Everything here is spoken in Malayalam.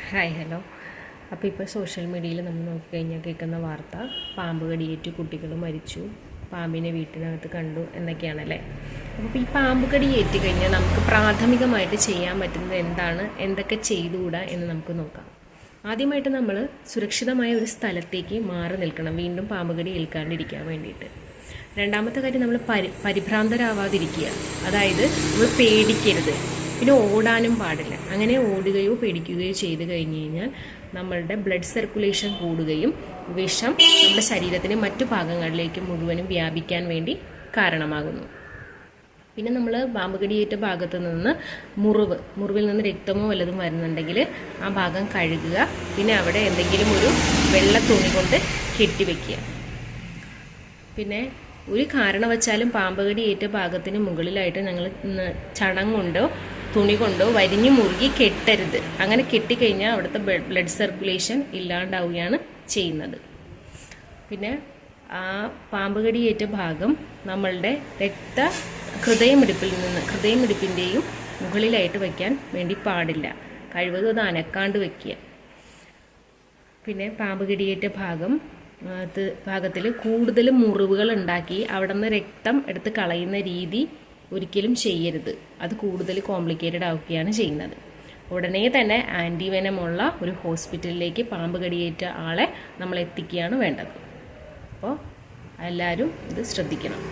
Hi hello. അപ്പോൾ ഇപ്പോൾ സോഷ്യൽ മീഡിയയിൽ നമ്മൾ നോക്കിക്കഴിഞ്ഞാൽ കേൾക്കുന്ന വാർത്ത പാമ്പ് കടിയേറ്റ് കുട്ടികൾ മരിച്ചു, പാമ്പിനെ വീട്ടിനകത്ത് കണ്ടു എന്നൊക്കെയാണല്ലേ. അപ്പോൾ ഈ പാമ്പ് കടി ഏറ്റ് കഴിഞ്ഞാൽ നമുക്ക് പ്രാഥമികമായിട്ട് ചെയ്യാൻ പറ്റുന്നത് എന്താണ്, എന്തൊക്കെ ചെയ്തുകൂടാ എന്ന് നമുക്ക് നോക്കാം. ആദ്യമായിട്ട് നമ്മൾ സുരക്ഷിതമായ ഒരു സ്ഥലത്തേക്ക് മാറി നിൽക്കണം, വീണ്ടും പാമ്പ് കടി ഏൽക്കാണ്ടിരിക്കാൻ വേണ്ടിയിട്ട്. രണ്ടാമത്തെ കാര്യം, നമ്മൾ പരിഭ്രാന്തരാവാതിരിക്കുക, അതായത് നമ്മൾ പേടിക്കരുത്. പിന്നെ ഓടാനും പാടില്ല. അങ്ങനെ ഓടുകയോ പേടിക്കുകയോ ചെയ്ത് കഴിഞ്ഞ് കഴിഞ്ഞാൽ നമ്മളുടെ ബ്ലഡ് സർക്കുലേഷൻ കൂടുകയും വിഷം നമ്മുടെ ശരീരത്തിൻ്റെ മറ്റു ഭാഗങ്ങളിലേക്ക് മുഴുവനും വ്യാപിക്കാൻ വേണ്ടി കാരണമാകുന്നു. പിന്നെ നമ്മൾ പാമ്പ് കടിയേറ്റ ഭാഗത്ത് നിന്ന് മുറിവിൽ നിന്ന് രക്തമോ വല്ലതും വരുന്നുണ്ടെങ്കിൽ ആ ഭാഗം കഴുകുക. പിന്നെ അവിടെ എന്തെങ്കിലും ഒരു വെള്ള തുണി കൊണ്ട് കെട്ടിവെക്കുക. പിന്നെ ഒരു കാരണവച്ചാലും പാമ്പ് കടിയേറ്റ ഭാഗത്തിന് മുകളിലായിട്ട് ഞങ്ങൾ ചണം കൊണ്ടോ തുണി കൊണ്ടോ വരിഞ്ഞു മുറുകി കെട്ടരുത്. അങ്ങനെ കെട്ടിക്കഴിഞ്ഞാൽ അവിടുത്തെ ബ്ലഡ് സർക്കുലേഷൻ ഇല്ലാണ്ടാവുകയാണ് ചെയ്യുന്നത്. പിന്നെ ആ പാമ്പ് കടിയേറ്റ ഭാഗം നമ്മളുടെ ഹൃദയമിടിപ്പിൻ്റെയും മുകളിലായിട്ട് വയ്ക്കാൻ വേണ്ടി പാടില്ല. കഴിവതും അത് അനക്കാണ്ട് വയ്ക്കുക. പിന്നെ പാമ്പ് കടിയേറ്റ ഭാഗത്തിൽ കൂടുതൽ മുറിവുകൾ ഉണ്ടാക്കി അവിടെ നിന്ന് രക്തം എടുത്ത് കളയുന്ന രീതി ഒരിക്കലും ചെയ്യരുത്. അത് കൂടുതൽ കോംപ്ലിക്കേറ്റഡ് ആവുകയാണ് ചെയ്യുന്നത്. ഉടനെ തന്നെ ആൻറ്റിവെനമുള്ള ഒരു ഹോസ്പിറ്റലിലേക്ക് പാമ്പ് കടിയേറ്റ ആളെ നമ്മൾ എത്തിക്കുകയാണ് വേണ്ടത്. അപ്പോൾ എല്ലാവരും ഇത് ശ്രദ്ധിക്കണം.